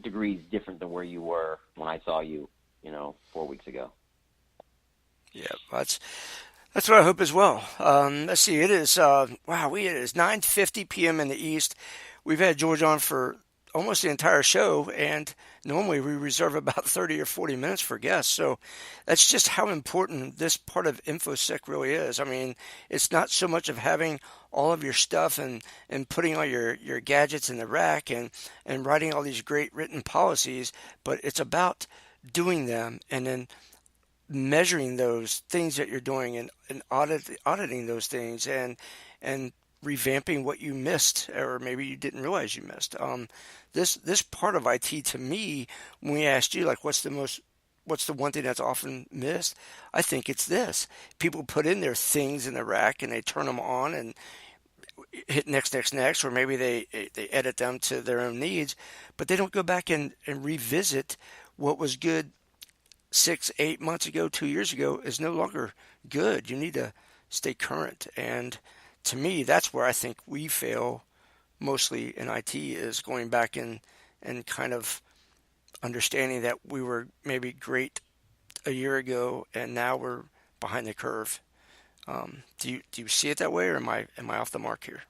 degrees different than where you were when I saw you, 4 weeks ago. Yeah, that's what I hope as well. Let's see. It is it is 9:50 p.m. in the East. We've had George on for almost the entire show, and normally we reserve about 30 or 40 minutes for guests. So that's just how important this part of InfoSec really is. I mean, it's not so much of having all of your stuff and putting all your gadgets in the rack and writing all these great written policies, but it's about doing them and then measuring those things that you're doing and auditing those things and revamping what you missed or maybe you didn't realize you missed. This part of IT, to me, when we asked you, like, what's the one thing that's often missed? I think it's this. People put in their things in the rack and they turn them on and hit next, or maybe they edit them to their own needs, but they don't go back and revisit what was good 6, 8 months ago, 2 years ago is no longer good. You need to stay current. And to me, that's where I think we fail mostly in IT, is going back and kind of understanding that we were maybe great a year ago and now we're behind the curve. Do you see it that way, or am I off the mark here?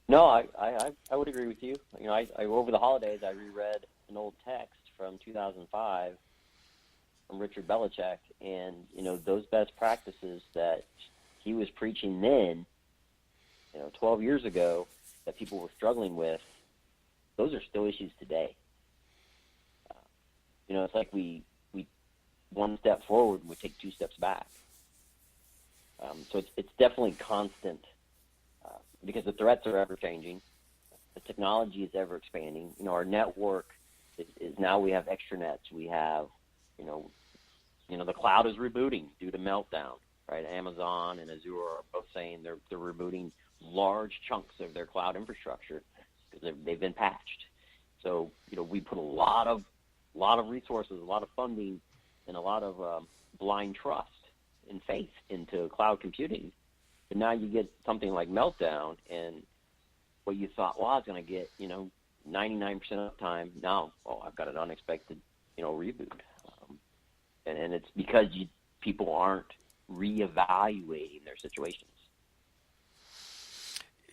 No, I would agree with you. I over the holidays I reread an old text from 2005 from Richard Belichick, and those best practices that he was preaching then, 12 years ago, that people were struggling with, those are still issues today. It's like we one step forward and we take 2 steps back. So it's definitely constant, because the threats are ever changing, the technology is ever expanding. Our network is now, we have extranets, we have the cloud is rebooting due to meltdown, right? Amazon and Azure are both saying they're rebooting large chunks of their cloud infrastructure because they've been patched. So we put a lot of resources, a lot of funding, and a lot of blind trust and faith into cloud computing. But now you get something like meltdown, and what you thought, well, I was going to get 99% uptime. Now, I've got an unexpected reboot. And it's because people aren't reevaluating their situations.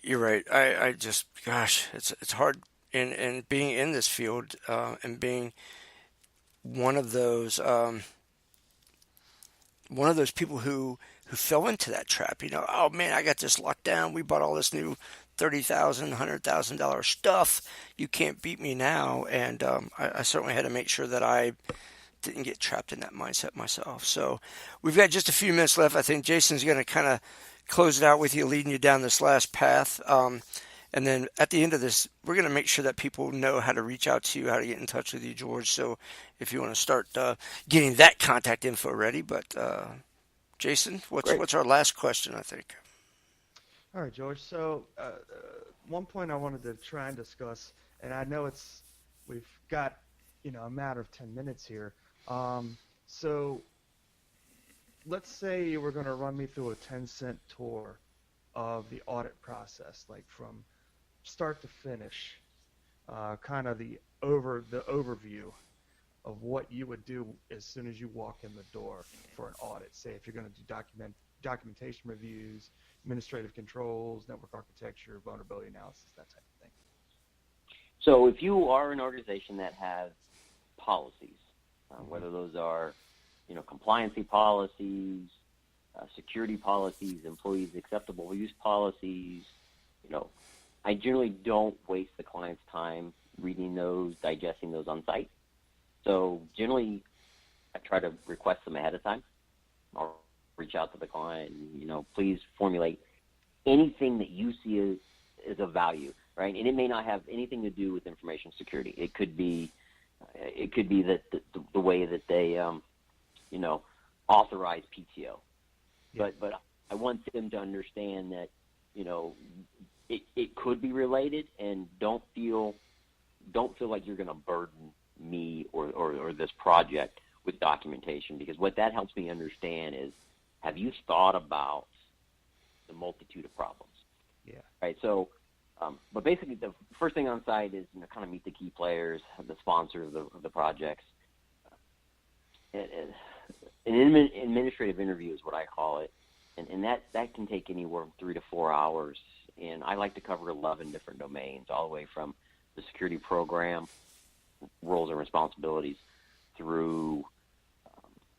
You're right. I just, gosh, it's hard in being in this field and being one of those people who fell into that trap. Oh man, I got this locked down. We bought all this new $30,000, $100,000 stuff. You can't beat me now. And I certainly had to make sure that I didn't get trapped in that mindset myself. So we've got just a few minutes left. I think Jason's going to kind of close it out with you, leading you down this last path. And then at the end of this, we're going to make sure that people know how to reach out to you, how to get in touch with you, George. So if you want to start getting that contact info ready. But Jason, what's our last question, I think? All right, George. So one point I wanted to try and discuss, and I know we've got a matter of 10 minutes here. So let's say you were going to run me through a 10-cent tour of the audit process, like from start to finish, kind of the overview of what you would do as soon as you walk in the door for an audit. Say if you're going to do documentation reviews, administrative controls, network architecture, vulnerability analysis, that type of thing. So if you are an organization that has policies, whether those are compliancy policies, security policies, employees acceptable use policies, I generally don't waste the client's time reading those, digesting those on site. So generally, I try to request them ahead of time. I'll reach out to the client and, please formulate anything that you see as of value, right? And it may not have anything to do with information security. It could be that the way that they, authorize PTO. Yeah. But I want them to understand that, it could be related, and don't feel like you're going to burden me or this project with documentation, because what that helps me understand is, have you thought about the multitude of problems? Yeah. Right. So, but basically, the first thing on site is kind of meet the key players, the sponsor of the projects. An administrative interview is what I call it, and that can take anywhere from 3 to 4 hours. And I like to cover 11 different domains, all the way from the security program, roles and responsibilities, through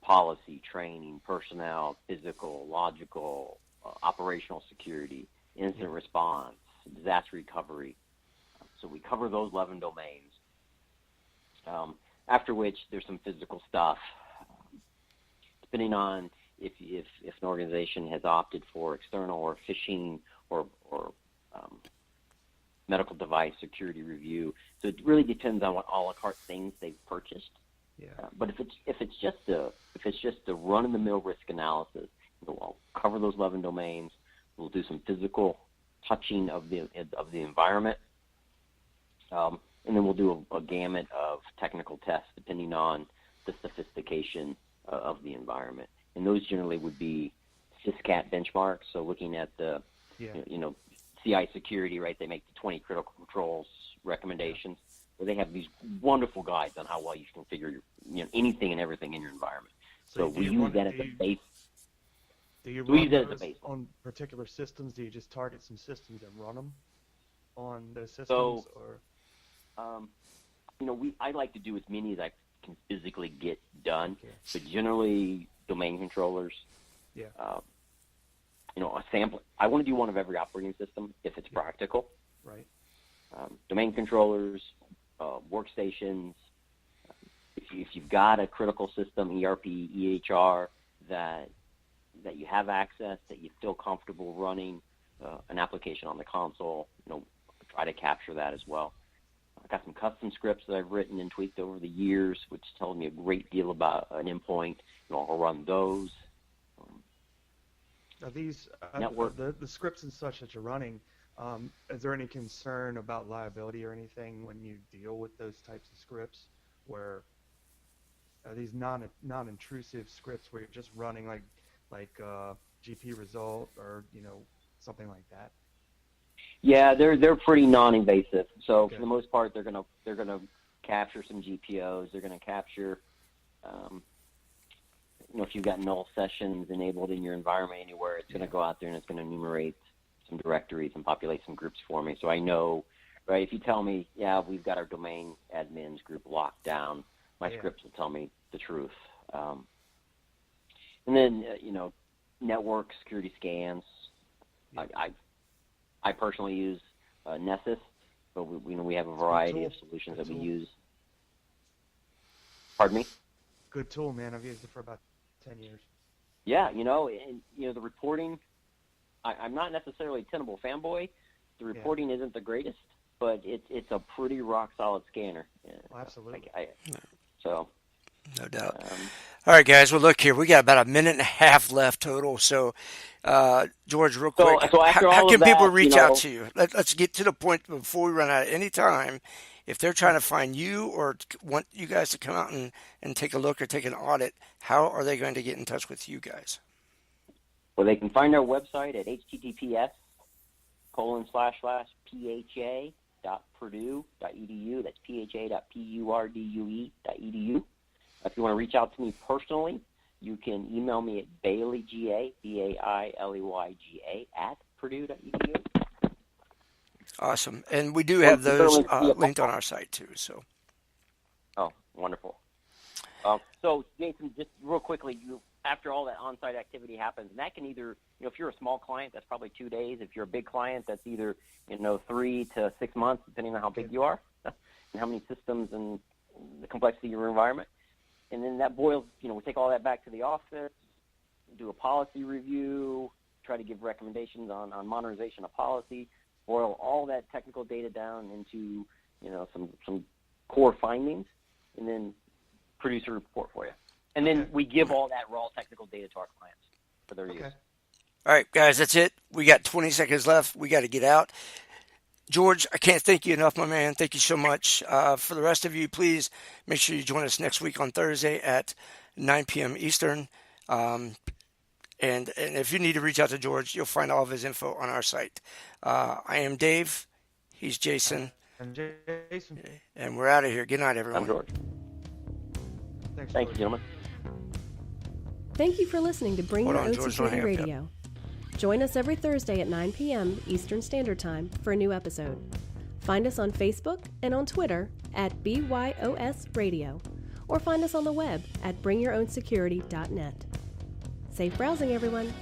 policy, training, personnel, physical, logical, operational security, incident response, disaster recovery. So we cover those 11 domains. After which, there's some physical stuff. Depending on if an organization has opted for external or phishing or medical device security review, so it really depends on what a la carte things they've purchased. Yeah. But if it's just a run-of-the-mill risk analysis, we'll cover those 11 domains. We'll do some physical touching of the environment, and then we'll do a gamut of technical tests depending on the sophistication of the environment. And those generally would be CISSP benchmarks. So looking at the CI security, right? They make the 20 critical controls recommendations. Where they have these wonderful guides on how well you can configure anything and everything in your environment. So we use that as a base. Do you we run use that as a those base on particular systems? Do you just target some systems and run them on those systems? So, or? I like to do as many as I can physically get done. Okay. But generally, domain controllers. Yeah. A sample. I want to do one of every operating system if it's practical. Right. Domain controllers, workstations. If you've got a critical system, ERP, EHR, that you have access, that you feel comfortable running an application on the console, try to capture that as well. I've got some custom scripts that I've written and tweaked over the years, which tell me a great deal about an endpoint. I'll run those. Are these network. The scripts and such that you're running? Is there any concern about liability or anything when you deal with those types of scripts? Where are these non-intrusive scripts where you're just running like GP result or something like that? Yeah, they're pretty non-invasive. So Okay. for the most part, they're gonna capture some GPOs. They're gonna capture, if you've got null sessions enabled in your environment anywhere, it's gonna go out there and it's gonna enumerate some directories and populate some groups for me. So I know, right? If you tell me, we've got our domain admins group locked down, my scripts will tell me the truth. And then network security scans. Yeah. I personally use Nessus, but we have a variety of solutions that we use. Pardon me? Good tool, man. I've used it for about 10 years. Yeah, the reporting. I'm not necessarily a Tenable fanboy. The reporting isn't the greatest, but it's a pretty rock solid scanner. Well, absolutely. So. No doubt. All right, guys. Well, look here. We got about a minute and a half left total. So, George, real quick, so how can people reach out to you? you? Let's get to the point before we run out of any time. If they're trying to find you or want you guys to come out and take a look or take an audit, how are they going to get in touch with you guys? Well, they can find our website at https://pha.purdue.edu. That's pha.purdue.edu. If you want to reach out to me personally, you can email me at baileyga, BAILEYGA, @purdue.edu. Awesome. And we do have those linked on our site too. So. Oh, wonderful. So, Jason, just real quickly, after all that on-site activity happens, and that can either, if you're a small client, that's probably 2 days. If you're a big client, that's either, 3 to 6 months, depending on how big you are and how many systems and the complexity of your environment. And then that boils, we take all that back to the office, do a policy review, try to give recommendations on modernization of policy, boil all that technical data down into, some core findings, and then produce a report for you. And then we give all that raw technical data to our clients for their use. All right, guys, that's it. We got 20 seconds left. We got to get out. George, I can't thank you enough, my man. Thank you so much. For the rest of you, please make sure you join us next week on Thursday at 9 p.m. Eastern. And if you need to reach out to George, you'll find all of his info on our site. I am Dave. He's Jason. I'm Jason. And we're out of here. Good night, everyone. I'm George. Thank you, gentlemen. Thank you for listening to Bring Hold Your on, Own George, Security don't hang up yet. Radio. Join us every Thursday at 9 p.m. Eastern Standard Time for a new episode. Find us on Facebook and on Twitter at BYOS Radio, or find us on the web at bringyourown.security.net. Safe browsing, everyone.